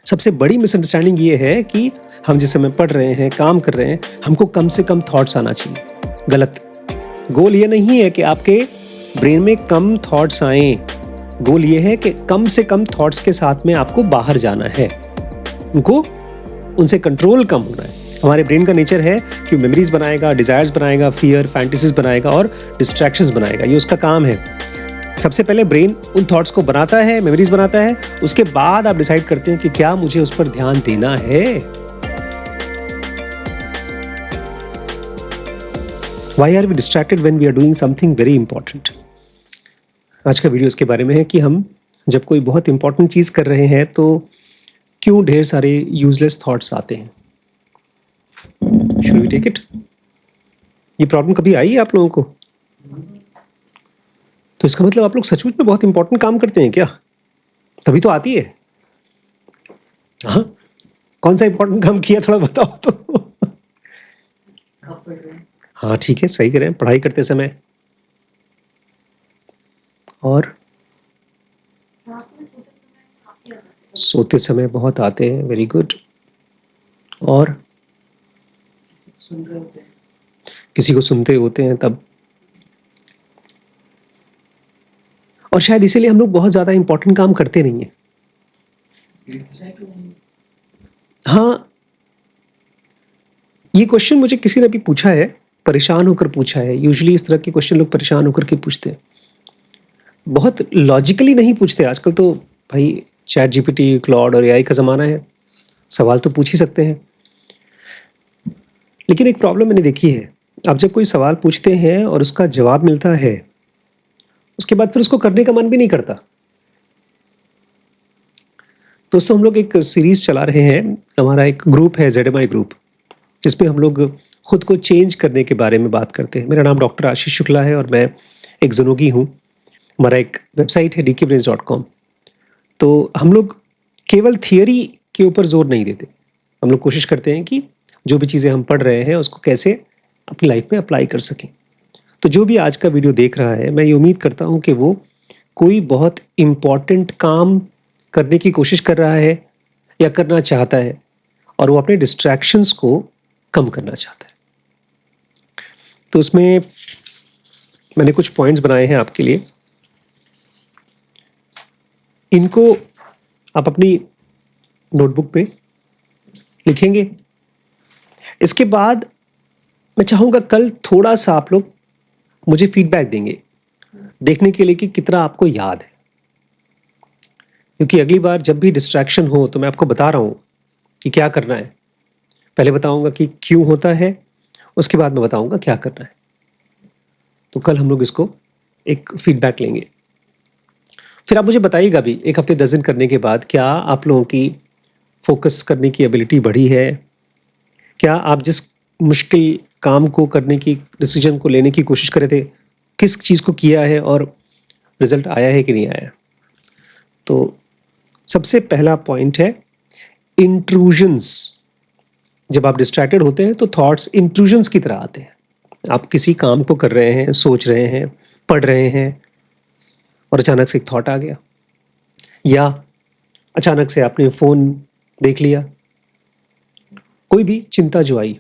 सबसे बड़ी मिसअंडरस्टैंडिंग ये है कि हम जिस समय पढ़ रहे हैं, काम कर रहे हैं, हमको कम से कम थॉट्स आना चाहिए। गलत। गोल ये नहीं है कि आपके ब्रेन में कम थॉट्स आएं। गोल ये है कि कम से कम थॉट्स के साथ में आपको बाहर जाना है, उनको उनसे कंट्रोल कम होना है। हमारे ब्रेन का नेचर है कि मेमोरीज बनाएगा, डिजायर्स बनाएगा, फियर, फैंटेसीज बनाएगा और डिस्ट्रैक्शंस बनाएगा। ये उसका काम है। सबसे पहले ब्रेन उन थॉट्स को बनाता है, मेमोरीज बनाता है, उसके बाद आप डिसाइड करते हैं कि क्या मुझे उस पर ध्यान देना है। Why are we distracted when we are doing something very important? आज का वीडियो इसके बारे में है कि हम जब कोई बहुत इंपॉर्टेंट चीज़ कर रहे हैं तो क्यों ढेर सारे यूजलेस थॉट्स आते हैं। Should we take it? ये प्रॉब्लम कभी आई है आप लोगों को? तो इसका मतलब आप लोग सचमुच में बहुत इंपॉर्टेंट काम करते हैं क्या? तभी तो आती है। हाँ, कौन सा इंपॉर्टेंट काम किया थोड़ा बताओ तो। हाँ ठीक है, सही करें, पढ़ाई करते समय और सोते समय बहुत आते हैं। Very good. और किसी को सुनते होते हैं तब। और शायद इसीलिए हम लोग बहुत ज्यादा इंपॉर्टेंट काम करते नहीं है। हाँ, ये क्वेश्चन मुझे किसी ने भी पूछा है, परेशान होकर पूछा है। यूजुअली इस तरह के क्वेश्चन लोग परेशान होकर के पूछते हैं, बहुत लॉजिकली नहीं पूछते। आजकल तो भाई चैट जीपीटी, क्लॉड और एआई का ज़माना है, सवाल तो पूछ ही सकते हैं। लेकिन एक प्रॉब्लम मैंने देखी है, आप जब कोई सवाल पूछते हैं और उसका जवाब मिलता है, उसके बाद फिर उसको करने का मन भी नहीं करता। दोस्तों, हम लोग एक सीरीज चला रहे हैं, हमारा एक ग्रुप है ZMI ग्रुप, जिसमें हम लोग खुद को चेंज करने के बारे में बात करते हैं। मेरा नाम डॉक्टर आशीष शुक्ला है और मैं एक ज़नोगी हूँ। हमारा एक वेबसाइट है dkbrains.com। तो हम लोग केवल थियरी के ऊपर जोर नहीं देते, हम लोग कोशिश करते हैं कि जो भी चीज़ें हम पढ़ रहे हैं उसको कैसे अपनी लाइफ में अप्लाई कर सकें। तो जो भी आज का वीडियो देख रहा है, मैं ये उम्मीद करता हूँ कि वो कोई बहुत इम्पॉर्टेंट काम करने की कोशिश कर रहा है या करना चाहता है और वो अपने डिस्ट्रैक्शंस को कम करना चाहता है। तो उसमें मैंने कुछ पॉइंट्स बनाए हैं आपके लिए। इनको आप अपनी नोटबुक पे लिखेंगे। इसके बाद मैं चाहूँगा कल थोड़ा सा आप लोग मुझे फीडबैक देंगे, देखने के लिए कि कितना आपको याद है। क्योंकि अगली बार जब भी डिस्ट्रैक्शन हो तो मैं आपको बता रहा हूँ कि क्या करना है। पहले बताऊँगा कि क्यों होता है, उसके बाद मैं बताऊँगा क्या करना है। तो कल हम लोग इसको एक फीडबैक लेंगे। फिर आप मुझे बताइएगा भी 1 हफ्ते 10 दिन करने के बाद, क्या आप लोगों की फोकस करने की एबिलिटी बढ़ी है? क्या आप जिस मुश्किल काम को करने की, डिसीजन को लेने की कोशिश कर रहे थे, किस चीज़ को किया है और रिजल्ट आया है कि नहीं आया? तो सबसे पहला पॉइंट है इंट्रूजन्स। जब आप डिस्ट्रैक्टेड होते हैं तो थॉट्स इंट्रूजन्स की तरह आते हैं। आप किसी काम को कर रहे हैं, सोच रहे हैं, पढ़ रहे हैं और अचानक से एक थॉट आ गया, या अचानक से आपने फ़ोन देख लिया, कोई भी चिंता जो आई।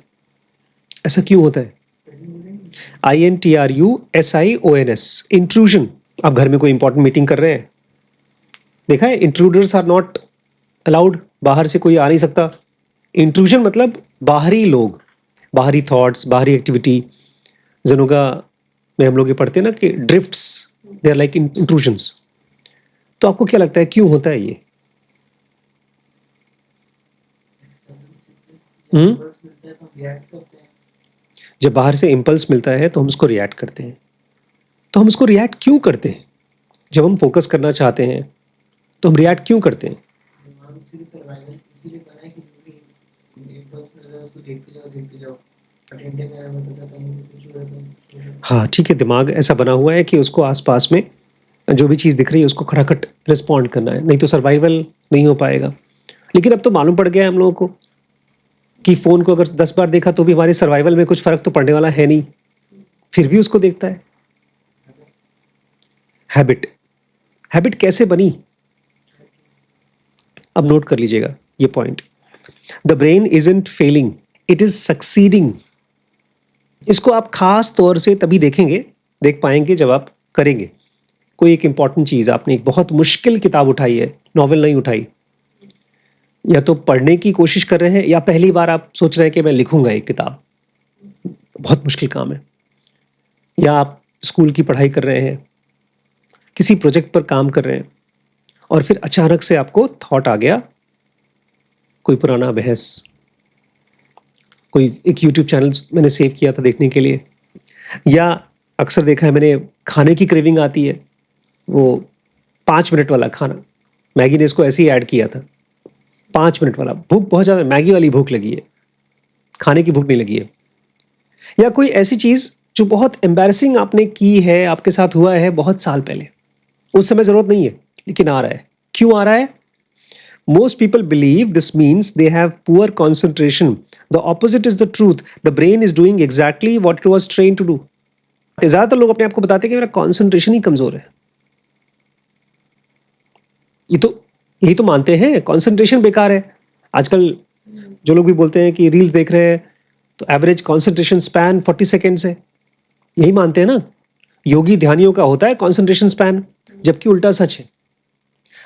ऐसा क्यों होता है? INTRUSIONS, intrusion. आप घर में कोई इंपॉर्टेंट मीटिंग कर रहे हैं, देखा है, इंट्रूडर्स आर नॉट अलाउड, बाहर से कोई आ नहीं सकता। इंट्रूजन मतलब बाहरी लोग, बाहरी थॉट्स, बाहरी एक्टिविटी। जनोगा में हम लोग ये पढ़ते हैं ना कि drifts, they are like intrusions. तो आपको क्या लगता है क्यों होता है ये? जब बाहर से इम्पल्स मिलता है तो हम उसको रिएक्ट करते हैं। तो हम उसको रिएक्ट क्यों करते हैं? जब हम फोकस करना चाहते हैं तो हम रिएक्ट क्यों करते हैं? हाँ ठीक है, दिमाग ऐसा बना हुआ है कि उसको आसपास में जो भी चीज़ दिख रही है उसको खटाखट रिस्पॉन्ड करना है, नहीं तो सर्वाइवल नहीं हो पाएगा। लेकिन अब तो मालूम पड़ गया है हम लोगों को कि फ़ोन को अगर 10 बार देखा तो भी हमारे सर्वाइवल में कुछ फ़र्क तो पड़ने वाला है नहीं, फिर भी उसको देखता है। हैबिट। हैबिट कैसे बनी? अब नोट कर लीजिएगा। ये point. The brain isn't failing, it is succeeding. इसको आप खास तौर से तभी देख पाएंगे जब आप करेंगे। कोई एक इंपॉर्टेंट चीज, आपने एक बहुत मुश्किल किताब उठाई है, नॉवेल नहीं उठाई, या तो पढ़ने की कोशिश कर रहे हैं, या पहली बार आप सोच रहे हैं कि मैं लिखूंगा एक किताब, बहुत मुश्किल काम है, या आप स्कूल की पढ़ाई कर रहे हैं, किसी प्रोजेक्ट पर काम कर रहे हैं, और फिर अचानक से आपको थॉट आ गया, कोई पुराना बहस, कोई एक यूट्यूब चैनल मैंने सेव किया था देखने के लिए, या अक्सर देखा है मैंने, खाने की क्रेविंग आती है, वो 5 मिनट वाला खाना, मैगी ने इसको ऐसे ही ऐड किया था, 5 मिनट वाला, भूख बहुत ज़्यादा, मैगी वाली भूख लगी है, खाने की भूख नहीं लगी है। या कोई ऐसी चीज़ जो बहुत एम्बैरेसिंग आपने की है, आपके साथ हुआ है बहुत साल पहले, उस समय ज़रूरत नहीं है लेकिन आ रहा है। क्यों आ रहा है? Most people believe this means they have poor concentration. The opposite is the truth. The brain is doing exactly what it was trained to do. ज़्यादातर लोग अपने आप को बताते हैं कि मेरा कंसंट्रेशन ही कमजोर है। यही तो मानते हैं, कंसंट्रेशन बेकार है। आजकल जो लोग भी बोलते हैं कि रील्स देख रहे हैं तो एवरेज कंसंट्रेशन स्पैन 40 सेकेंड्स है, यही मानते हैं ना। योगी ध्यानियों का होता है कंसंट्रेशन स्पैन, जबकि उल्टा सच है।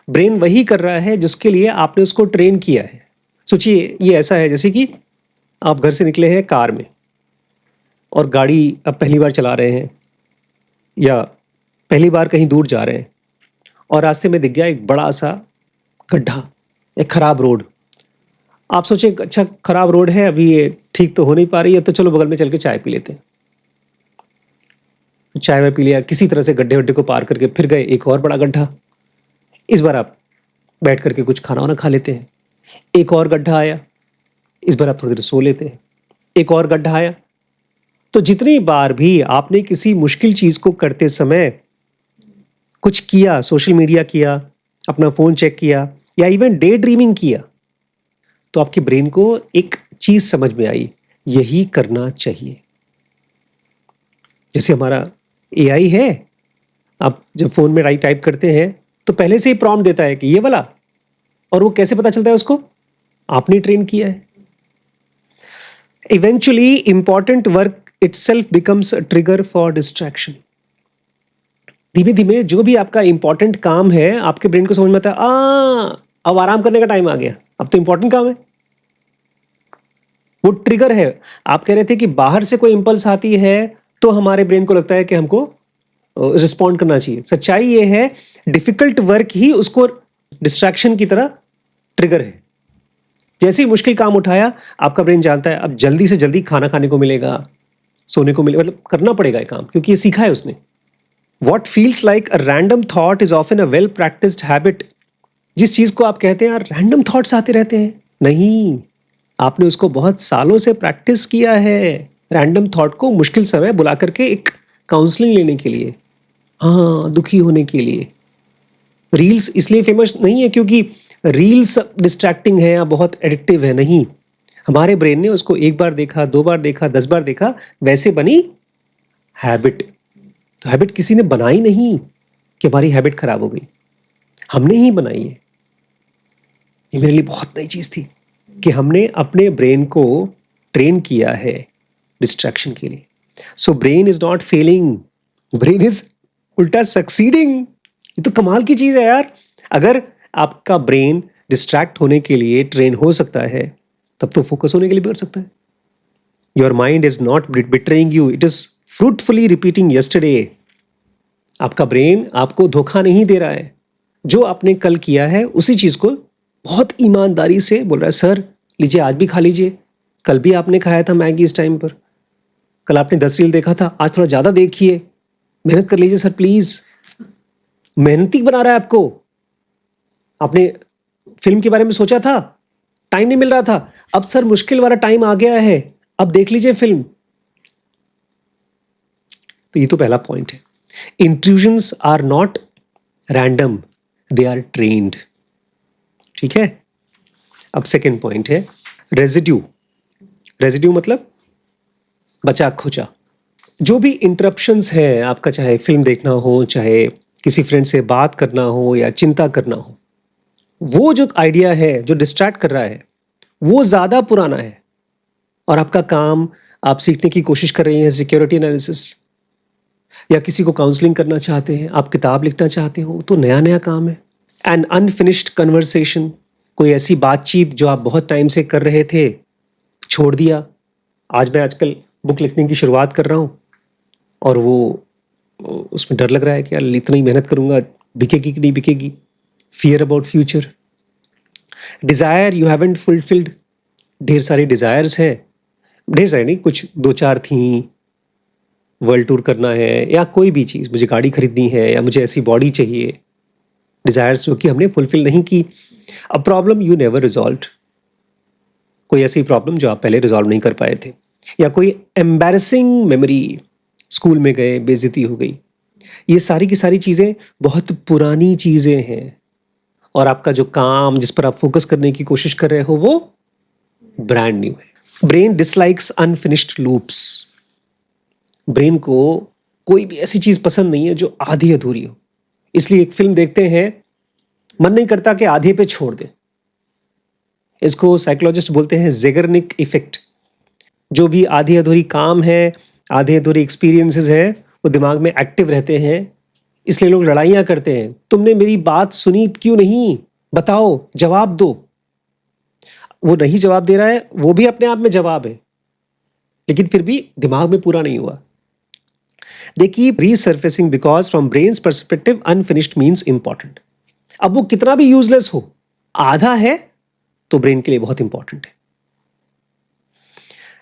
ब्रेन वही कर रहा है जिसके लिए आपने उसको ट्रेन किया है। सोचिए, ये ऐसा है जैसे कि आप घर से निकले हैं कार में, और गाड़ी अब पहली बार चला रहे हैं, या पहली बार कहीं दूर जा रहे हैं, और रास्ते में दिख गया एक बड़ा सा गड्ढा, एक खराब रोड। आप सोचे, अच्छा खराब रोड है, अभी ये ठीक तो हो नहीं पा रही है, तो चलो बगल में चल के चाय पी लेते हैं। चाय वाय पी लिया, किसी तरह से गड्ढे वड्ढे को पार करके फिर गए एक और बड़ा गड्ढा। इस बार आप बैठ करके कुछ खाना वाना खा लेते हैं। एक और गड्ढा आया, इस बार आप थोड़ी देर सो लेते हैं। एक और गड्ढा आया। तो जितनी बार भी आपने किसी मुश्किल चीज को करते समय कुछ किया, सोशल मीडिया किया, अपना फोन चेक किया, या इवन डे ड्रीमिंग किया, तो आपके ब्रेन को एक चीज समझ में आई, यही करना चाहिए। जैसे हमारा एआई है, आप जब फोन में टाइप करते हैं तो पहले से ही प्रॉम्प्ट देता है कि ये वाला, और वो कैसे पता चलता है उसको? आपने ट्रेन किया है। Eventually important work itself becomes a trigger for distraction. धीमे धीमे जो भी आपका इंपॉर्टेंट काम है, आपके ब्रेन को समझ में आता है, अब आराम करने का टाइम आ गया, अब तो इंपॉर्टेंट काम है। वो ट्रिगर है। आप कह रहे थे कि बाहर से कोई इंपल्स आती है तो हमारे ब्रेन को लगता है कि हमको रिस्पॉन्ड करना चाहिए। सच्चाई ये है, डिफिकल्ट वर्क ही उसको डिस्ट्रैक्शन की तरह ट्रिगर है। जैसे ही मुश्किल काम उठाया, आपका ब्रेन जानता है अब जल्दी से जल्दी खाना खाने को मिलेगा, सोने को मिलेगा, मतलब करना पड़ेगा ये काम, क्योंकि ये सीखा है उसने। What feels like a random thought is often a well practised habit. जिस चीज को आप कहते हैं यार रैंडम थॉट्स आते रहते हैं, नहीं, आपने उसको बहुत सालों से प्रैक्टिस किया है। रैंडम थॉट को मुश्किल समय बुला करके एक काउंसलिंग लेने के लिए, हाँ, दुखी होने के लिए। रील्स इसलिए फेमस नहीं है क्योंकि रील्स डिस्ट्रैक्टिंग है या बहुत एडिक्टिव है, नहीं। हमारे ब्रेन ने उसको एक बार देखा, 2 बार देखा, 10 बार देखा, वैसे बनी हैबिट। तो हैबिट किसी ने बनाई नहीं कि हमारी हैबिट खराब हो गई, हमने ही बनाई है। ये मेरे लिए बहुत नई चीज थी कि हमने अपने ब्रेन को ट्रेन किया है डिस्ट्रैक्शन के लिए। So brain is not failing, brain is उल्टा सक्सीडिंग। ये तो कमाल की चीज है यार। अगर आपका ब्रेन डिस्ट्रैक्ट होने के लिए ट्रेन हो सकता है, तब तो फोकस होने के लिए भी कर सकता है। Your mind is not betraying you, it is fruitfully repeating yesterday. आपका ब्रेन आपको धोखा नहीं दे रहा है। जो आपने कल किया है उसी चीज को बहुत ईमानदारी से बोल रहा है, सर लीजिए आज भी खा लीजिए, कल भी आपने खाया था मैगी इस टाइम पर, कल आपने 10 रील देखा था, आज थोड़ा ज्यादा देखिए, मेहनत कर लीजिए सर प्लीज। मेहनती बना रहा है आपको। आपने फिल्म के बारे में सोचा था, टाइम नहीं मिल रहा था, अब सर मुश्किल वाला टाइम आ गया है, अब देख लीजिए फिल्म। तो ये तो पहला पॉइंट है। Intrusions are not random, they are trained. ठीक है। अब सेकेंड पॉइंट है रेजिड्यू। रेजिड्यू मतलब बचा खुचा। जो भी इंटरप्शंस है आपका, चाहे फिल्म देखना हो, चाहे किसी फ्रेंड से बात करना हो, या चिंता करना हो, वो जो आइडिया है जो डिस्ट्रैक्ट कर रहा है वो ज़्यादा पुराना है, और आपका काम, आप सीखने की कोशिश कर रही हैं सिक्योरिटी एनालिसिस, या किसी को काउंसलिंग करना चाहते हैं, आप किताब लिखना चाहते हो, तो नया नया काम है। एन अनफिनिश्ड कन्वर्सेशन, कोई ऐसी बातचीत जो आप बहुत टाइम से कर रहे थे, छोड़ दिया। आज मैं आजकल बुक लिखने की शुरुआत कर रहा हूँ, और वो उसमें डर लग रहा है कि यार इतना ही मेहनत करूँगा, बिकेगी कि नहीं बिकेगी। Fear about future. Desire you haven't fulfilled, ढेर सारी डिज़ायर्स है, ढेर सारी नहीं, कुछ 2-4 थी। वर्ल्ड टूर करना है या कोई भी चीज़, मुझे गाड़ी खरीदनी है या मुझे ऐसी बॉडी चाहिए, डिज़ायर्स जो कि हमने फुलफिल नहीं की। A problem you never resolved, कोई ऐसी प्रॉब्लम जो आप पहले रिजॉल्व नहीं कर पाए थे, या कोई एम्बैरेसिंग मेमोरी, स्कूल में गए बेइज्जती हो गई। ये सारी की सारी चीज़ें बहुत पुरानी चीज़ें हैं, और आपका जो काम जिस पर आप फोकस करने की कोशिश कर रहे हो वो ब्रांड न्यू है। Brain dislikes unfinished loops, brain को कोई भी ऐसी चीज़ पसंद नहीं है जो आधी अधूरी हो। इसलिए एक फिल्म देखते हैं, मन नहीं करता कि आधे पे छोड़ दें। इसको साइकोलॉजिस्ट बोलते हैं ज़ेगर्निक इफेक्ट। जो भी आधी अधूरी काम है, आधे अधूरे एक्सपीरियंसेस हैं, वो दिमाग में एक्टिव रहते हैं। इसलिए लोग लड़ाइयाँ करते हैं, तुमने मेरी बात सुनी क्यों नहीं, बताओ, जवाब दो। वो नहीं जवाब दे रहा है, वो भी अपने आप में जवाब है, लेकिन फिर भी दिमाग में पूरा नहीं हुआ। They keep resurfacing because from brain's perspective unfinished means important. अब वो कितना भी यूजलेस हो, आधा है तो ब्रेन के लिए बहुत इंपॉर्टेंट है।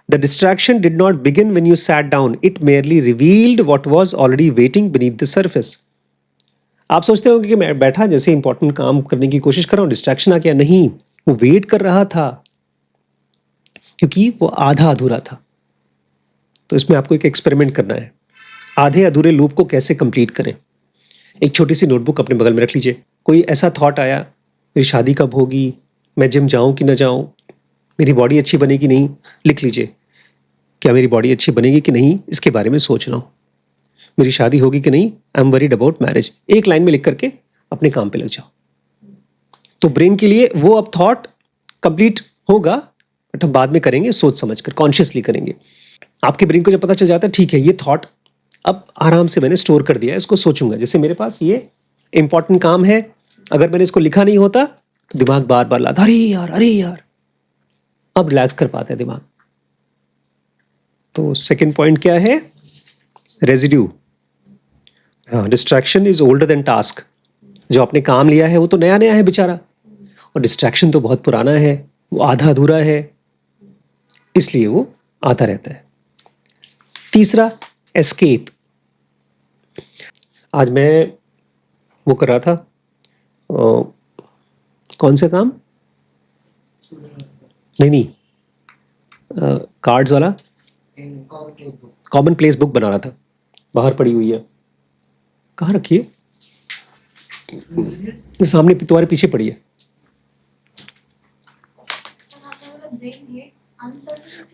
The distraction did not begin when you sat down. It merely revealed what was already waiting beneath the surface. आप सोचते होंगे कि मैं बैठा जैसे इंपॉर्टेंट काम करने की कोशिश कर रहा हूं, डिस्ट्रैक्शन आ गया। नहीं, वो वेट कर रहा था, क्योंकि वो आधा अधूरा था। तो इसमें आपको एक एक्सपेरिमेंट करना है, आधे अधूरे लूप को कैसे कंप्लीट करें। एक छोटी सी नोटबुक अपने बगल में रख लीजिए। कोई ऐसा थॉट आया, मेरी शादी कब होगी, मैं जिम जाऊं कि ना जाऊं, मेरी बॉडी अच्छी बनेगी नहीं, लिख लीजिए। क्या मेरी बॉडी अच्छी बनेगी कि नहीं, इसके बारे में सोच रहा हूं। मेरी शादी होगी कि नहीं, I am worried about marriage. एक लाइन में लिख करके अपने काम पे लग जाओ। तो ब्रेन के लिए वो अब थॉट कंप्लीट होगा, बट हम बाद में करेंगे, सोच समझ कर, कॉन्शियसली करेंगे। आपके ब्रेन को जब पता चल जाता है ठीक है ये थॉट अब आराम से मैंने स्टोर कर दिया है, इसको सोचूंगा। जैसे मेरे पास ये इंपॉर्टेंट काम है, अगर मैंने इसको लिखा नहीं होता तो दिमाग बार बार लाता, अरे यार अरे यार। अब रिलैक्स कर पाता है दिमाग। तो सेकंड पॉइंट क्या है, रेजिड्यू। हाँ, distraction is older than task. जो आपने काम लिया है वो तो नया नया है बेचारा, और डिस्ट्रैक्शन तो बहुत पुराना है, वो आधा अधूरा है, इसलिए वो आता रहता है। तीसरा, एस्केप। आज मैं वो कर रहा था, कौन सा काम, नहीं, कार्ड्स वाला, कॉमन प्लेस बुक बना रहा था। बाहर पड़ी हुई है, कहाँ रखी है, सामने तुम्हारे पीछे पड़ी है।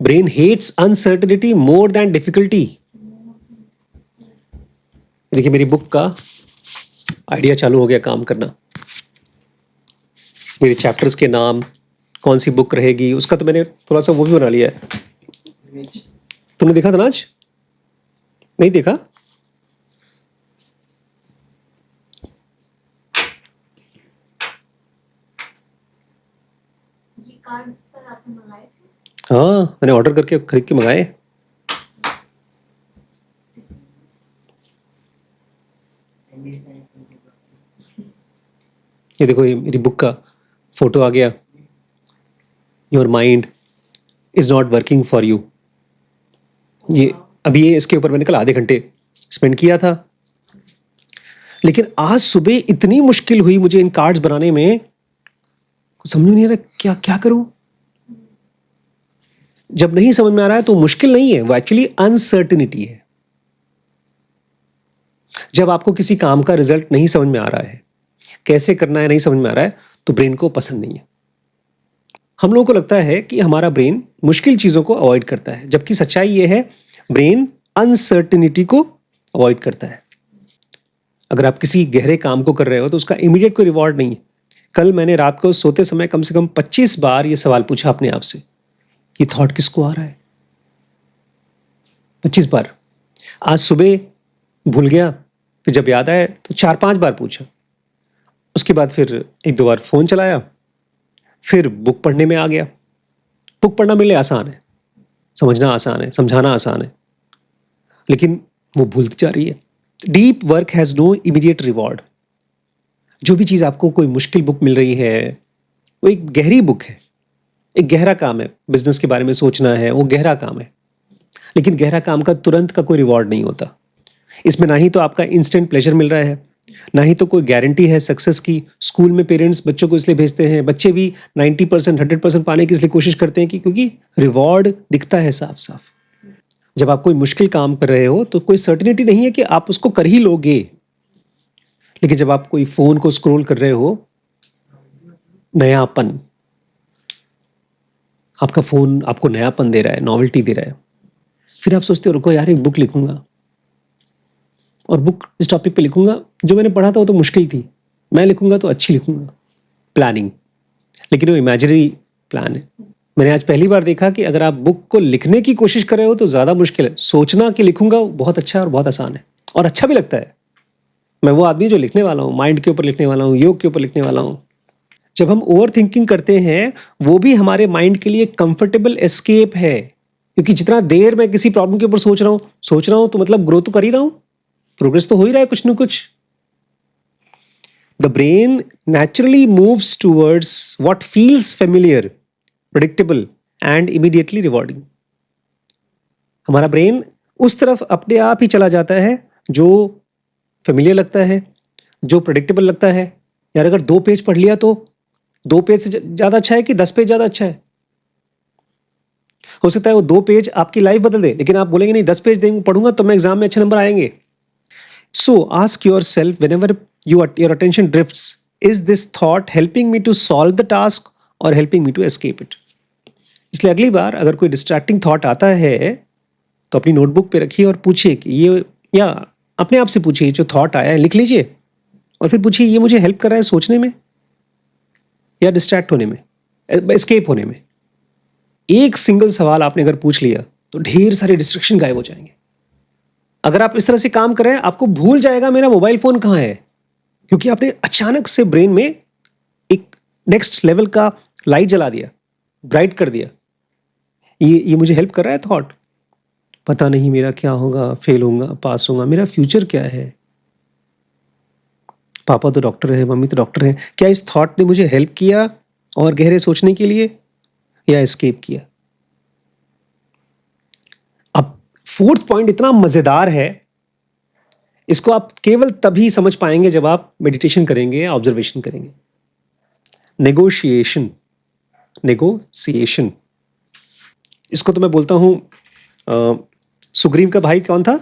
Brain hates uncertainty more than difficulty. देखिए मेरी बुक का आइडिया चालू हो गया काम करना। मेरे चैप्टर्स के नाम, कौन सी बुक रहेगी, उसका तो मैंने थोड़ा सा वो भी बना लिया है। तुमने देखा था ना आज, नहीं देखा? हाँ, मैंने ऑर्डर करके खरीद के मंगाए। ये देखो, ये मेरी बुक का फोटो आ गया। Your mind is not working for you. ये अभी ये इसके ऊपर मैंने कल आधे घंटे स्पेंड किया था, लेकिन आज सुबह इतनी मुश्किल हुई मुझे इन कार्ड्स बनाने में, कुछ समझ में नहीं आ रहा क्या क्या करूं। जब नहीं समझ में आ रहा है तो मुश्किल नहीं है, वो एक्चुअली अनसर्टेनिटी है। जब आपको किसी काम का रिजल्ट नहीं समझ में आ रहा है, कैसे करना है नहीं समझ में आ रहा है, तो ब्रेन को पसंद नहीं है। हम लोगों को लगता है कि हमारा ब्रेन मुश्किल चीजों को अवॉइड करता है, जबकि सच्चाई ये है, ब्रेन अनसर्टेनिटी को अवॉइड करता है। अगर आप किसी गहरे काम को कर रहे हो तो उसका इमीडिएट कोई रिवॉर्ड नहीं है। कल मैंने रात को सोते समय कम से कम 25 बार ये सवाल पूछा अपने आप से, ये थॉट किसको आ रहा है? 25 बार। आज सुबह भूल गया, फिर जब याद आया तो 4-5 बार पूछा। उसके बाद फिर 1-2 बार फ़ोन चलाया, फिर बुक पढ़ने में आ गया। बुक पढ़ना मेरे लिए आसान है, समझना आसान है, समझाना आसान है, लेकिन वो भूलती जा रही है। Deep work has no immediate reward. जो भी चीज़ आपको कोई मुश्किल बुक मिल रही है, वो एक गहरी बुक है, एक गहरा काम है। बिजनेस के बारे में सोचना है, वो गहरा काम है, लेकिन गहरा काम का तुरंत का कोई रिवॉर्ड नहीं होता। इसमें ना ही तो आपका इंस्टेंट प्लेजर मिल रहा है, ना ही तो कोई गारंटी है सक्सेस की। स्कूल में पेरेंट्स बच्चों को इसलिए भेजते हैं, बच्चे भी 90% 100% पाने की इसलिए कोशिश करते हैं कि क्योंकि रिवॉर्ड दिखता है साफ साफ। जब आप कोई मुश्किल काम कर रहे हो तो कोई सर्टिनिटी नहीं है कि आप उसको कर ही लोगे, लेकिन जब आप कोई फोन को स्क्रॉल कर रहे हो, नयापन, आपका फोन आपको नयापन दे रहा है, नॉवेल्टी दे रहा है। फिर आप सोचते हो रुको यार, एक बुक लिखूंगा और बुक इस टॉपिक पे लिखूंगा। जो मैंने पढ़ा था वो तो मुश्किल थी, मैं लिखूंगा तो अच्छी लिखूंगा। प्लानिंग, लेकिन वो इमेजिनरी प्लान है। मैंने आज पहली बार देखा कि अगर आप बुक को लिखने की कोशिश कर रहे हो तो ज़्यादा मुश्किल है। सोचना कि लिखूंगा बहुत अच्छा है और बहुत आसान है, और अच्छा भी लगता है। मैं वो आदमी जो लिखने वाला हूँ, माइंड के ऊपर लिखने वाला हूँ, योग के ऊपर लिखने वाला हूँ। जब हम ओवर थिंकिंग करते हैं, वो भी हमारे माइंड के लिए कंफर्टेबल एस्केप है, क्योंकि जितना देर मैं किसी प्रॉब्लम के ऊपर सोच रहा हूँ तो मतलब ग्रो तो कर ही रहा हूँ, प्रोग्रेस तो हो ही रहा है कुछ ना कुछ। The brain naturally moves towards what feels familiar, predictable and immediately rewarding. हमारा ब्रेन उस तरफ अपने आप ही चला जाता है जो फेमिलियर लगता है, जो प्रेडिक्टेबल लगता है। यार अगर 2 पेज पढ़ लिया तो 2 पेज से ज़्यादा अच्छा है कि 10 पेज ज़्यादा अच्छा है? हो सकता है वो 2 पेज आपकी लाइफ बदल दे, लेकिन आप बोलेंगे नहीं 10 पेज पढ़ूंगा तो मैं एग्जाम में अच्छे नंबर आएंगे। So ask yourself whenever your attention drifts, is this thought helping me to solve the task और helping me to escape it? इसलिए अगली बार अगर कोई डिस्ट्रैक्टिंग थॉट आता है तो अपनी नोटबुक पे रखिए और पूछिए कि ये, या अपने आप से पूछिए, जो थॉट आया है लिख लीजिए और फिर पूछिए ये मुझे हेल्प कर रहा है सोचने में या डिस्ट्रैक्ट होने में, एस्केप होने में। एक सिंगल सवाल आपने अगर पूछ लिया तो ढेर सारे डिस्ट्रैक्शन गायब हो जाएंगे। अगर आप इस तरह से काम कर रहे हैं, आपको भूल जाएगा मेरा मोबाइल फोन कहाँ है, क्योंकि आपने अचानक से ब्रेन में एक नेक्स्ट लेवल का लाइट जला दिया, ब्राइट कर दिया। ये मुझे हेल्प कर रहा है थॉट। पता नहीं मेरा क्या होगा, फेल होऊंगा, पास होऊंगा, मेरा फ्यूचर क्या है। पापा तो डॉक्टर है, मम्मी तो डॉक्टर है। क्या इस थॉट ने मुझे हेल्प किया और गहरे सोचने के लिए, या एस्केप किया? अब 4th पॉइंट इतना मजेदार है, इसको आप केवल तभी समझ पाएंगे जब आप मेडिटेशन करेंगे, ऑब्जर्वेशन करेंगे। नेगोशिएशन, नेगोशिएशन, इसको तो मैं बोलता हूं सुग्रीव का भाई कौन था?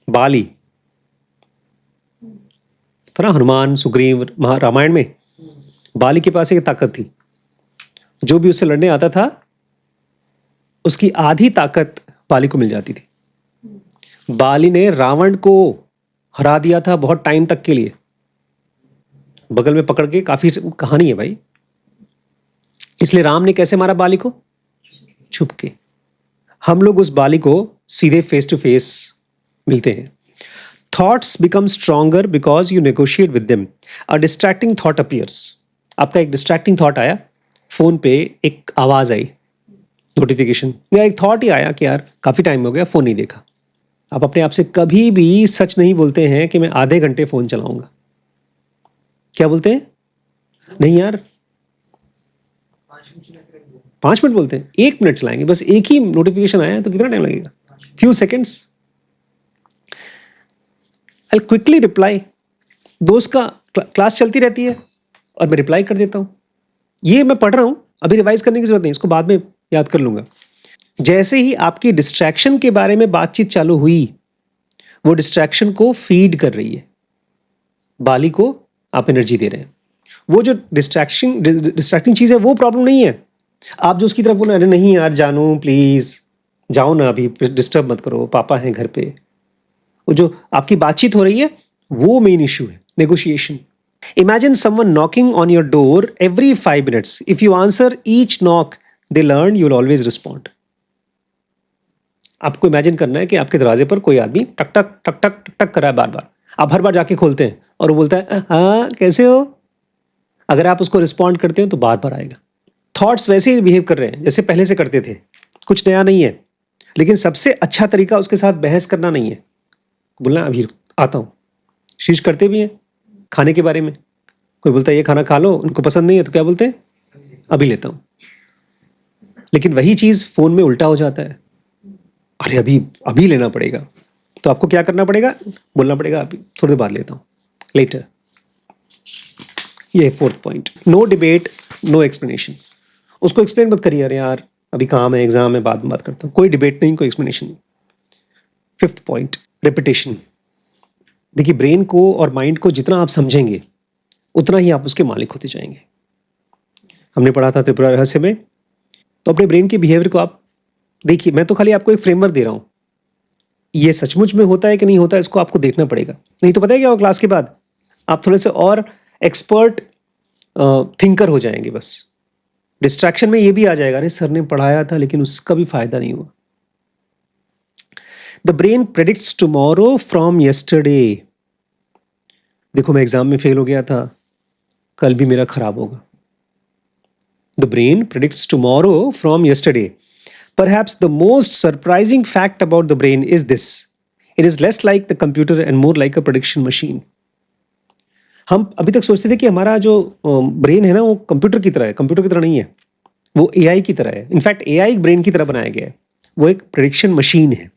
बाली था ना, हनुमान सुग्रीव रामायण में। बाली के पास एक ताकत थी, जो भी उससे लड़ने आता था उसकी आधी ताकत बाली को मिल जाती थी। बाली ने रावण को हरा दिया था बहुत टाइम तक के लिए, बगल में पकड़ के, काफी कहानी है भाई। इसलिए राम ने कैसे मारा बाली को? छुप के। हम लोग उस बाली को सीधे फेस टू फेस मिलते हैं। Thoughts become stronger because you negotiate with them. A distracting thought appears. आपका एक डिस्ट्रैक्टिंग थॉट आया, फोन पे एक आवाज आई, नोटिफिकेशन, या एक थॉट ही आया कि यार काफी टाइम हो गया फोन नहीं देखा। आप अपने आप से कभी भी सच नहीं बोलते हैं कि मैं आधे घंटे फोन चलाऊंगा। क्या बोलते हैं? नहीं यार 5 मिनट बोलते हैं, 1 मिनट चलाएंगे। बस एक ही नोटिफिकेशन आया है तो कितना टाइम लगेगा? Few seconds. I quickly reply. दोस्त का क्लास चलती रहती है और मैं रिप्लाई कर देता हूं, ये मैं पढ़ रहा हूं, अभी रिवाइज करने की जरूरत नहीं, इसको बाद में याद कर लूंगा। जैसे ही आपकी डिस्ट्रैक्शन के बारे में बातचीत चालू हुई, वो डिस्ट्रैक्शन को फीड कर रही है, बाली को आप एनर्जी दे रहे हैं। वो जो डिस्ट्रैक्टिंग चीज है वो प्रॉब्लम नहीं है। आप जो उसकी तरफ बोले, अरे नहीं यार जानू प्लीज जाओ ना, अभी डिस्टर्ब मत करो, पापा हैं घर पे, वो जो आपकी बातचीत हो रही है वो मेन इश्यू है, negotiation. Imagine someone knocking on your door every 5 minutes. If you answer each knock they learn, you'll always respond. आपको इमेजिन करना है कि आपके दरवाजे पर कोई आदमी टक टक टक टक टक टक कर रहा है बार बार, आप हर बार जाके खोलते हैं और वो बोलता है हाँ कैसे हो। अगर आप उसको रिस्पॉन्ड करते हो तो बार बार आएगा। थॉट्स वैसे ही बिहेव कर रहे हैं जैसे पहले से करते थे, कुछ नया नहीं है। लेकिन सबसे अच्छा तरीका उसके साथ बहस करना नहीं है, बोलना अभी आता हूँ। शीश करते भी हैं खाने के बारे में, कोई बोलता है ये खाना खा लो, उनको पसंद नहीं है तो क्या बोलते हैं अभी लेता हूँ। लेकिन वही चीज़ फ़ोन में उल्टा हो जाता है, अरे अभी अभी लेना पड़ेगा। तो आपको क्या करना पड़ेगा, बोलना पड़ेगा अभी थोड़ी देर बाद लेता हूँ, लेटर। ये है 4th point, no debate no explanation. उसको एक्सप्लेन मत करिए, अरे यार अभी काम है, एग्जाम है, बाद में बात करता हूँ। कोई डिबेट नहीं, कोई एक्सप्लेनेशन नहीं। 5th point, repetition. देखिए ब्रेन को और माइंड को जितना आप समझेंगे उतना ही आप उसके मालिक होते जाएंगे। हमने पढ़ा था त्रिपुरा रहस्य में। तो अपने ब्रेन के बिहेवियर को आप देखिए, मैं तो खाली आपको एक फ्रेमवर्क दे रहा हूँ, ये सचमुच में होता है कि नहीं होता है इसको आपको देखना पड़ेगा। नहीं तो पता है क्या हो, क्लास के बाद आप थोड़े से और एक्सपर्ट थिंकर हो जाएंगे। बस डिस्ट्रैक्शन में ये भी आ जाएगा, अरे सर ने पढ़ाया था लेकिन उसका भी फायदा नहीं हुआ। The brain predicts tomorrow from yesterday. देखो मैं एग्जाम में फेल हो गया था, कल भी मेरा खराब होगा। The brain predicts tomorrow from yesterday. Perhaps the most surprising fact about the brain is this: it is less like the computer and more like a prediction machine. हम अभी तक सोचते थे कि हमारा जो ब्रेन है ना वो कंप्यूटर की तरह है, कंप्यूटर की तरह नहीं है, वो एआई की तरह है। इनफैक्ट एआई ब्रेन की तरह बनाया गया है, वो एक प्रेडिक्शन मशीन है।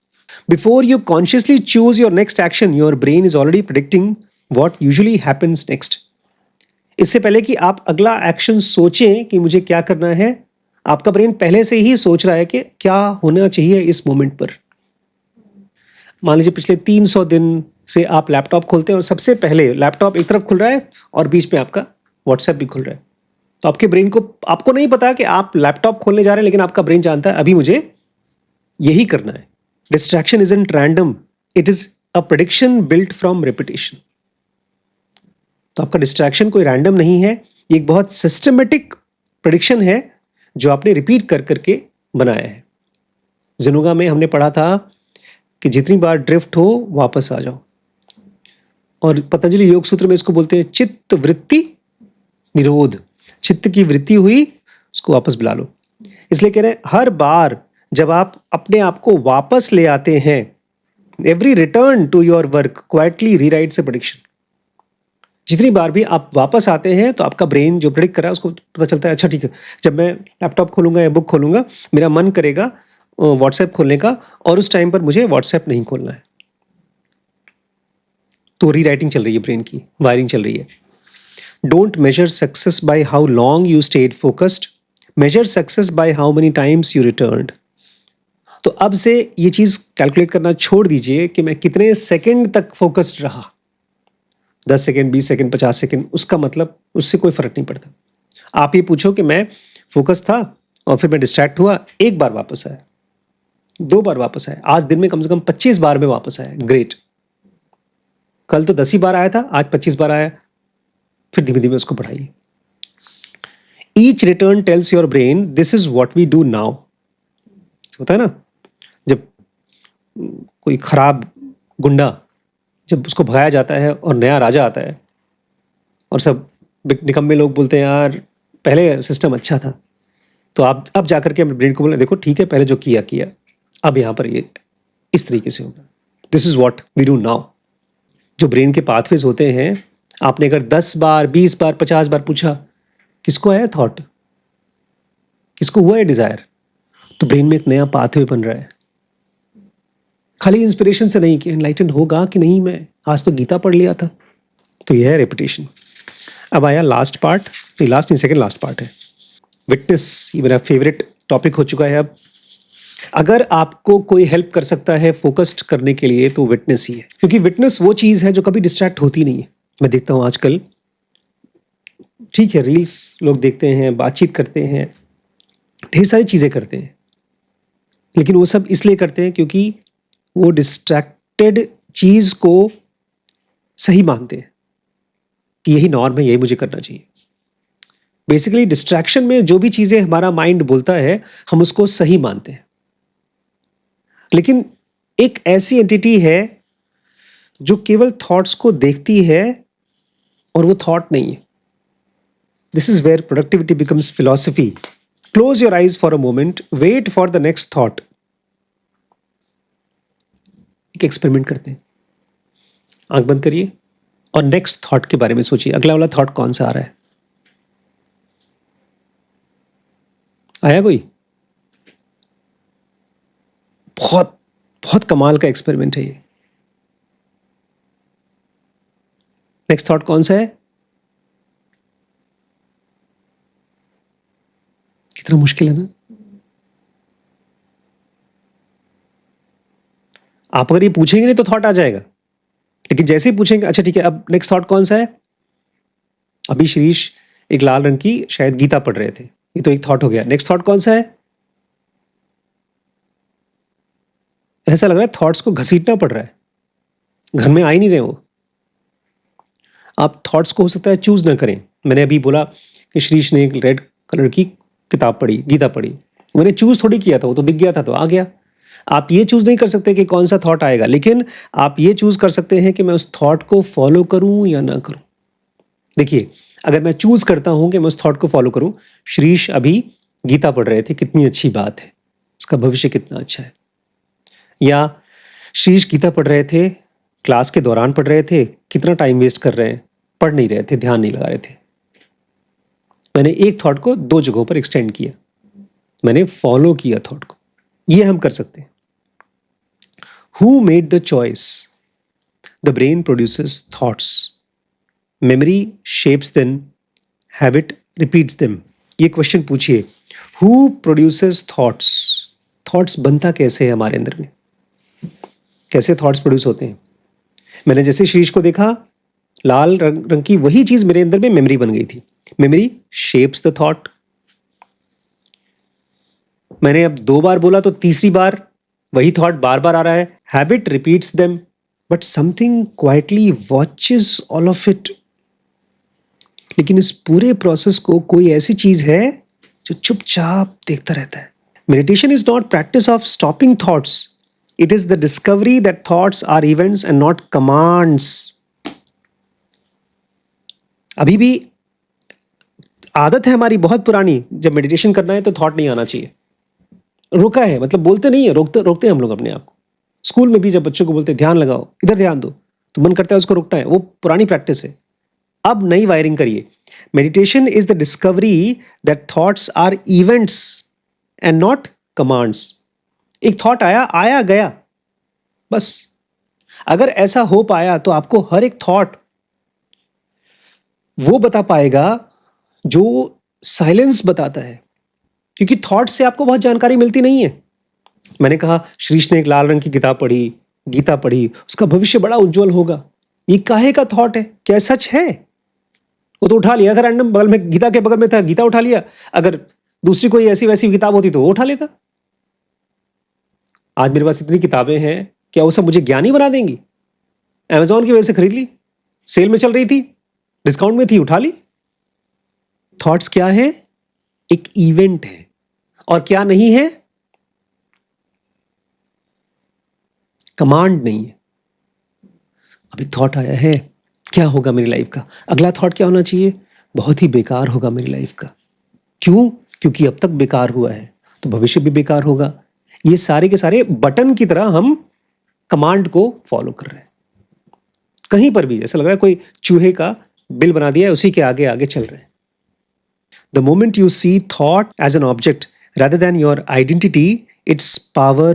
Before you consciously choose your next action, your brain is already predicting what usually happens next. इससे पहले कि आप अगला एक्शन सोचें कि मुझे क्या करना है, आपका ब्रेन पहले से ही सोच रहा है कि क्या होना चाहिए इस मोमेंट पर। मान लीजिए पिछले 300 दिन से आप लैपटॉप खोलते हैं और सबसे पहले लैपटॉप एक तरफ खुल रहा है और बीच में आपका व्हाट्सएप भी खुल रहा है। तो आपके ब्रेन को, आपको नहीं पता कि आप लैपटॉप खोलने जा रहे हैं, लेकिन आपका ब्रेन जानता है अभी मुझे यही करना है। Distraction isn't random, it is a prediction built from repetition. तो आपका डिस्ट्रैक्शन कोई रैंडम नहीं है, ये एक बहुत सिस्टमेटिक प्रेडिक्शन है जो आपने रिपीट कर करके बनाया है। जिनोगा में हमने पढ़ा था कि जितनी बार ड्रिफ्ट हो वापस आ जाओ, और पतंजलि योग सूत्र में इसको बोलते हैं चित्त वृत्ति निरोध। चित्त की वृत्ति हुई उसको वापस बुला लो। इसलिए कह रहे हैं हर बार जब आप अपने आप को वापस ले आते हैं, every return to your work quietly rewrites a prediction. जितनी बार भी आप वापस आते हैं तो आपका ब्रेन जो प्रेडिक्ट कर रहा है उसको पता चलता है, अच्छा ठीक है जब मैं लैपटॉप खोलूंगा या बुक खोलूंगा मेरा मन करेगा व्हाट्सएप खोलने का, और उस टाइम पर मुझे व्हाट्सएप नहीं खोलना है। तो रीराइटिंग चल रही है, ब्रेन की वायरिंग चल रही है। Don't measure success by how long you stayed focused, measure success by how many times you returned. तो अब से ये चीज़ कैलकुलेट करना छोड़ दीजिए कि मैं कितने सेकंड तक फोकस्ड रहा, 10 सेकंड, 20 सेकंड, 50 सेकंड, उसका मतलब उससे कोई फर्क नहीं पड़ता। आप ये पूछो कि मैं फोकस था और फिर मैं डिस्ट्रैक्ट हुआ, एक बार वापस आया, 2 बार वापस आया, आज दिन में कम से कम 25 बार में वापस आया, ग्रेट। कल तो 10 ही बार आया था, आज 25 बार आया, फिर धीमे धीमे उसको बढ़ाइए। Each return tells your brain this is what we do now. होता है ना, जब कोई खराब गुंडा जब उसको भगाया जाता है और नया राजा आता है और सब निकम्मे लोग बोलते हैं यार पहले सिस्टम अच्छा था, तो आप अब जाकर के अपने ब्रेन को बोले देखो ठीक है पहले जो किया किया, अब यहाँ पर ये इस तरीके से होगा, this is what we do now. जो ब्रेन के पाथवेज होते हैं, आपने अगर 10 बार, 20 बार, 50 बार पूछा किसको आया थॉट, किसको हुआ है डिजायर, तो ब्रेन में एक नया पाथवे बन रहा है। खाली इंस्पिरेशन से नहीं कि एनलाइटन होगा कि नहीं, मैं आज तो गीता पढ़ लिया था। तो यह है रेपिटेशन। अब आया लास्ट पार्ट, नहीं लास्ट नहीं सेकंड लास्ट पार्ट है, विटनेस। ये मेरा फेवरेट टॉपिक हो चुका है अब। अगर आपको कोई हेल्प कर सकता है फोकस्ड करने के लिए तो विटनेस ही है, क्योंकि विटनेस वो चीज़ है जो कभी डिस्ट्रैक्ट होती नहीं है। मैं देखता हूँ आजकल, ठीक है रील्स लोग देखते हैं, बातचीत करते हैं, ढेर सारी चीज़ें करते हैं, लेकिन वो सब इसलिए करते हैं क्योंकि वो डिस्ट्रैक्टेड चीज़ को सही मानते हैं। कि यही नॉर्म है, यही मुझे करना चाहिए। बेसिकली डिस्ट्रैक्शन में जो भी चीजें हमारा माइंड बोलता है हम उसको सही मानते हैं, लेकिन एक ऐसी एंटिटी है जो केवल थॉट्स को देखती है और वो थॉट नहीं है। This is where productivity becomes philosophy. Close your eyes for a moment, wait for the next thought. एक एक्सपेरिमेंट करते हैं, आंख बंद करिए और नेक्स्ट थॉट के बारे में सोचिए। अगला वाला थॉट कौन सा आ रहा है? आया कोई? बहुत बहुत कमाल का एक्सपेरिमेंट है ये। नेक्स्ट थॉट कौन सा है? कितना मुश्किल है ना। आप अगर ये पूछेंगे नहीं तो थॉट आ जाएगा, लेकिन जैसे ही पूछेंगे अच्छा ठीक है अब नेक्स्ट थॉट कौन सा है, अभी श्रीश एक लाल रंग की शायद गीता पढ़ रहे थे, ये तो एक थॉट हो गया। नेक्स्ट थॉट कौन सा है? ऐसा लग रहा है थॉट्स को घसीटना पड़ रहा है, घर में आ ही नहीं रहे वो। आप थॉट्स को हो सकता है चूज ना करें। मैंने अभी बोला कि श्रीश ने एक रेड कलर की किताब पढ़ी, गीता पढ़ी, मैंने चूज थोड़ी किया था, वो तो दिख गया था तो आ गया। आप ये चूज नहीं कर सकते कि कौन सा थॉट आएगा, लेकिन आप ये चूज कर सकते हैं कि मैं उस थॉट को फॉलो करूं या ना करूं। देखिए, अगर मैं चूज करता हूं कि मैं उस थॉट को फॉलो करूं, श्रीश अभी गीता पढ़ रहे थे, कितनी अच्छी बात है, उसका भविष्य कितना अच्छा है। या श्रीश गीता पढ़ रहे थे, क्लास के दौरान पढ़ रहे थे, कितना टाइम वेस्ट कर रहे हैं, पढ़ नहीं रहे थे, ध्यान नहीं लगा रहे थे। मैंने एक थॉट को दो जगहों पर एक्सटेंड किया, मैंने फॉलो किया थॉट को। ये हम कर सकते हैं। Who made the choice? The brain produces thoughts. Memory shapes them. Habit repeats them. ये क्वेश्चन पूछिए, Who produces thoughts? थॉट्स बनता कैसे है हमारे अंदर में? कैसे थॉट्स प्रोड्यूस होते हैं? मैंने जैसे शीश को देखा, लाल रंग की वही चीज मेरे अंदर में मेमोरी बन गई थी। Memory shapes the thought. मैंने अब 2 बार बोला तो तीसरी बार वही थॉट बार बार आ रहा है। Habit repeats them, but something quietly watches all of it. लेकिन इस पूरे प्रोसेस को कोई ऐसी चीज है जो चुपचाप देखता रहता है। Meditation is not practice of stopping thoughts, it is the discovery that thoughts are events and not commands. अभी भी आदत है हमारी बहुत पुरानी, जब मेडिटेशन करना है तो थॉट नहीं आना चाहिए। रोका है मतलब बोलते नहीं है, रोकते हैं हम लोग अपने आप को। स्कूल में भी जब बच्चों को बोलते हैं ध्यान लगाओ, इधर ध्यान दो, तो मन करता है उसको रोकना है। वो पुरानी प्रैक्टिस है। अब नई वायरिंग करिए। Meditation is the discovery that thoughts are events and not commands. एक थॉट आया गया, बस। अगर ऐसा हो पाया तो आपको हर एक थॉट वो बता पाएगा जो साइलेंस बताता है, क्योंकि थॉट से आपको बहुत जानकारी मिलती नहीं है। मैंने कहा श्रीश ने एक लाल रंग की किताब पढ़ी, गीता पढ़ी, उसका भविष्य बड़ा उज्जवल होगा। ये काहे का थॉट है? क्या सच है? वो तो उठा लिया था रैंडम, बगल में गीता के बगल में था, गीता उठा लिया। अगर दूसरी कोई ऐसी वैसी किताब होती तो वो उठा लेता। आज मेरे पास इतनी किताबें हैं, क्या वो सब मुझे ज्ञानी बना देंगी? अमेजॉन की वजह से खरीद ली, सेल में चल रही थी, डिस्काउंट में थी, उठा ली। थॉट्स क्या है? एक इवेंट है। और क्या नहीं है? कमांड नहीं है। अभी थॉट आया है, क्या होगा मेरी लाइफ का? अगला थॉट क्या होना चाहिए? बहुत ही बेकार होगा मेरी लाइफ का। क्यों? क्योंकि अब तक बेकार हुआ है तो भविष्य भी बेकार होगा। ये सारे के सारे बटन की तरह हम कमांड को फॉलो कर रहे हैं। कहीं पर भी ऐसा लग रहा है कोई चूहे का बिल बना दिया है, उसी के आगे आगे चल रहे हैं। The moment you see thought as an object rather than your identity, its power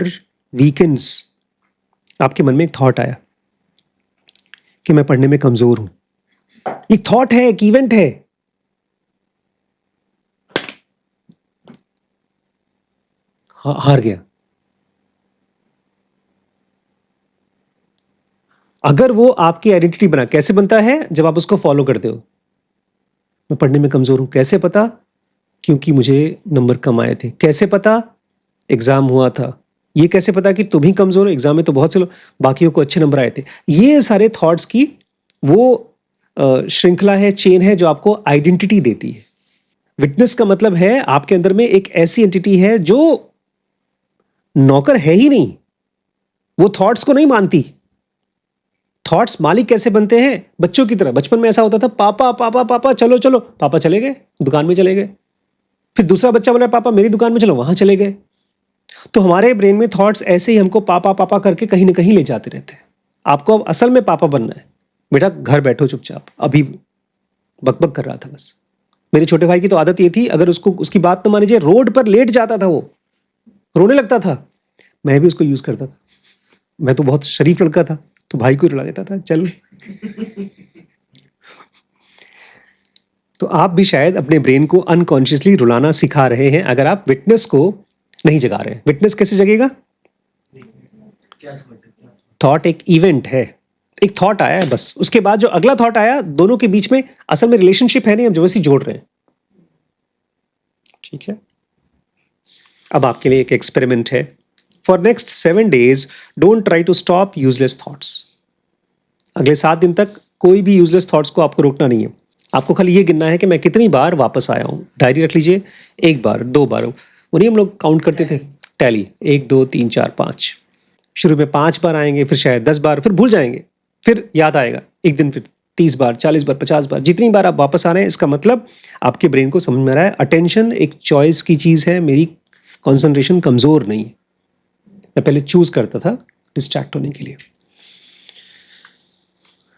weakens. आपके मन में एक थॉट आया कि मैं पढ़ने में कमजोर हूं। एक थॉट है, एक इवेंट है। हार गया। अगर वो आपकी आइडेंटिटी बना, कैसे बनता है? जब आप उसको फॉलो करते हो। मैं पढ़ने में कमजोर हूं, कैसे पता? क्योंकि मुझे नंबर कम आए थे। कैसे पता? एग्जाम हुआ था। ये कैसे पता कि तुम ही कमजोर हो? एग्जाम में तो बहुत से लोग, बाकियों को अच्छे नंबर आए थे। ये सारे थॉट्स की वो श्रृंखला है, चेन है जो आपको आइडेंटिटी देती है। विटनेस का मतलब है आपके अंदर में एक ऐसी एंटिटी है जो नौकर है ही नहीं, वो थॉट्स को नहीं मानती। थॉट्स मालिक कैसे बनते हैं? बच्चों की तरह। बचपन में ऐसा होता था, पापा पापा पापा चलो चलो, पापा चले गए, दुकान में चले गए। फिर दूसरा बच्चा बोला, पापा मेरी दुकान में चलो, वहां चले गए। तो हमारे ब्रेन में थॉट्स ऐसे ही हमको पापा पापा करके कहीं ना कहीं ले जाते रहते हैं। आपको अब असल में पापा बनना है, बेटा घर बैठो चुपचाप। अभी बकबक कर रहा था बस। मेरे छोटे भाई की तो आदत ये थी, अगर उसको उसकी बात तो मान लीजिए, रोड पर लेट जाता था, वो रोने लगता था। मैं भी उसको यूज करता था। मैं तो बहुत शरीफ लड़का था, तो भाई को रुला देता था, चल। तो आप भी शायद अपने ब्रेन को अनकॉन्शियसली रुलाना सिखा रहे हैं, अगर आप विटनेस को नहीं जगा रहे हैं। विटनेस कैसे जगेगा? थॉट एक इवेंट है, एक थॉट आया है बस, उसके बाद जो अगला थॉट आया, दोनों के बीच में असल में रिलेशनशिप है नहीं, हम जबरदस्ती जोड़ रहे हैं। ठीक है, अब आपके लिए एक एक्सपेरिमेंट है। For next 7 days don't try to stop useless thoughts. अगले 7 दिन तक कोई भी यूजलेस थॉट्स को आपको रोकना नहीं है। आपको खाली ये गिनना है कि मैं कितनी बार वापस आया हूं। डायरी रख लीजिए, 1 बार 2 बार, वो नहीं हम लोग काउंट करते थे, टैली 1 2 3 4 5। शुरू में 5 बार आएंगे, फिर शायद 10 बार, फिर भूल जाएंगे, फिर याद आएगा एक दिन, फिर 30 बार 40 बार 50 बार। जितनी बार आप वापस आ रहे हैं, इसका मतलब आपके ब्रेन को समझ में आ रहा है अटेंशन एक चॉइस की चीज है, मेरी कॉन्सेंट्रेशन कमजोर नहीं है। मैं पहले चूज करता था डिस्ट्रैक्ट होने के लिए।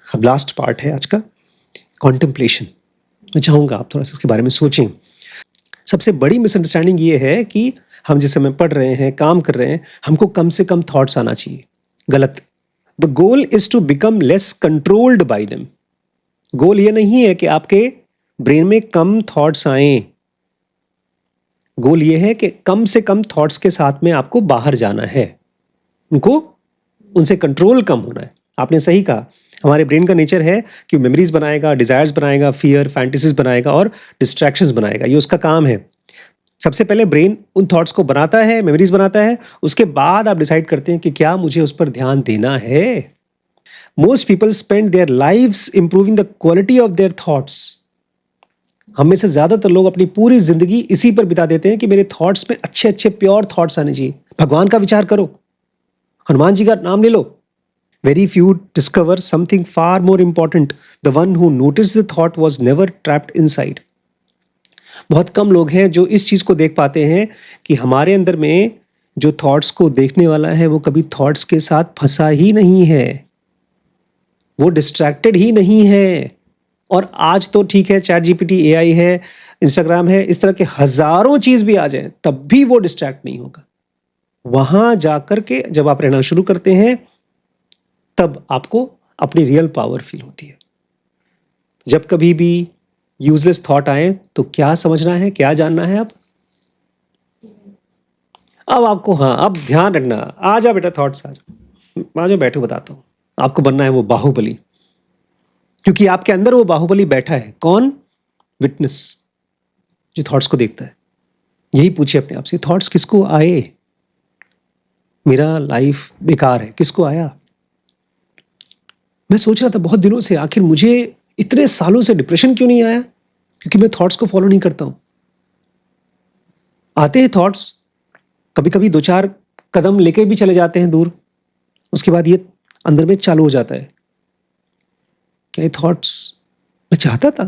अब लास्ट पार्ट है आज का, कॉन्टेम्पलेशन। मैं चाहूंगा आप थोड़ा सा इसके बारे में सोचें। सबसे बड़ी मिसअंडरस्टैंडिंग ये है कि हम जिस समय पढ़ रहे हैं, काम कर रहे हैं, हमको कम से कम थॉट्स आना चाहिए। गलत। The goal is to become less controlled by them. Goal ये नहीं है कि आपके ब्रेन में कम थॉट्स आए। गोल ये है कि कम से कम थॉट्स के साथ में आपको बाहर जाना है, उनको उनसे कंट्रोल कम होना है। आपने सही कहा, हमारे ब्रेन का नेचर है कि मेमोरीज बनाएगा, डिजायर्स बनाएगा, फियर फैंटेसीज बनाएगा और डिस्ट्रैक्शंस बनाएगा। ये उसका काम है। सबसे पहले ब्रेन उन थॉट्स को बनाता है, मेमोरीज बनाता है, उसके बाद आप डिसाइड करते हैं कि क्या मुझे उस पर ध्यान देना है। Most people spend their lives improving the quality of their thoughts. हम में से ज्यादातर लोग अपनी पूरी जिंदगी इसी पर बिता देते हैं कि मेरे थॉट्स में अच्छे अच्छे प्योर थॉट्स आने चाहिए। भगवान का विचार करो, हनुमान जी का नाम ले लो। Very few discover something far more important. The one who noticed the thought was never trapped inside. बहुत कम लोग हैं जो इस चीज को देख पाते हैं कि हमारे अंदर में जो थॉट्स को देखने वाला है, वो कभी थॉट्स के साथ फंसा ही नहीं है, वो डिस्ट्रैक्टेड ही नहीं है। और आज तो ठीक है, चैट जीपीटी, एआई है, इंस्टाग्राम है, इस तरह के हजारों चीज भी आ जाए, तब भी वो डिस्ट्रैक्ट नहीं होगा। वहां जाकर के जब आप रहना शुरू करते हैं, तब आपको अपनी रियल पावर फील होती है। जब कभी भी यूजलेस थॉट आए तो क्या समझना है, क्या जानना है? अब आपको, हाँ, अब ध्यान रखना। आ जा बेटा, थॉट्स आ जाओ, बैठो, बताता हूं। आपको बनना है वो बाहुबली, क्योंकि आपके अंदर वो बाहुबली बैठा है। कौन? विटनेस, जो थॉट्स को देखता है। यही पूछिए अपने आप से, थॉट्स किसको आए? मेरा लाइफ बेकार है, किसको आया? मैं सोच रहा था बहुत दिनों से, आखिर मुझे इतने सालों से डिप्रेशन क्यों नहीं आया? क्योंकि मैं थॉट्स को फॉलो नहीं करता हूं। आते हैं थॉट्स, कभी कभी 2-4 कदम लेके भी चले जाते हैं दूर, उसके बाद ये अंदर में चालू हो जाता है, क्या ये थॉट्स मैं चाहता था?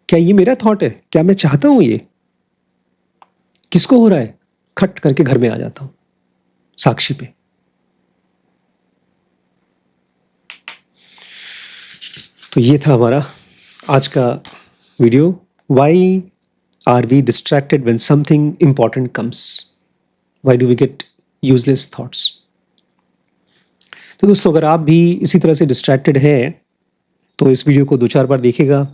क्या ये मेरा थॉट है? क्या मैं चाहता हूं? ये किसको हो रहा है? खट करके घर में आ जाता हूं, साक्षी पे। तो ये था हमारा आज का video, why are we distracted when something important comes, why do we get useless thoughts. तो दोस्तों, अगर आप भी इसी तरह से डिस्ट्रैक्टेड हैं तो इस वीडियो को 2-4 बार देखिएगा।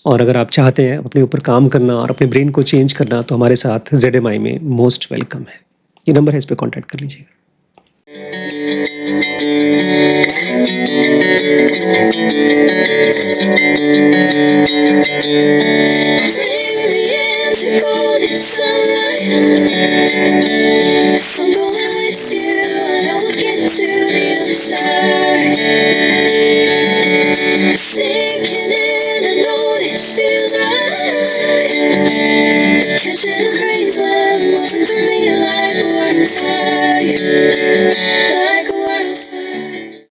और अगर आप चाहते हैं अपने ऊपर काम करना और अपने ब्रेन को चेंज करना, तो हमारे साथ ZMI में मोस्ट वेलकम है। ये नंबर है, इस पर कॉन्टैक्ट कर लीजिएगा। Bring me in to go to sunlight.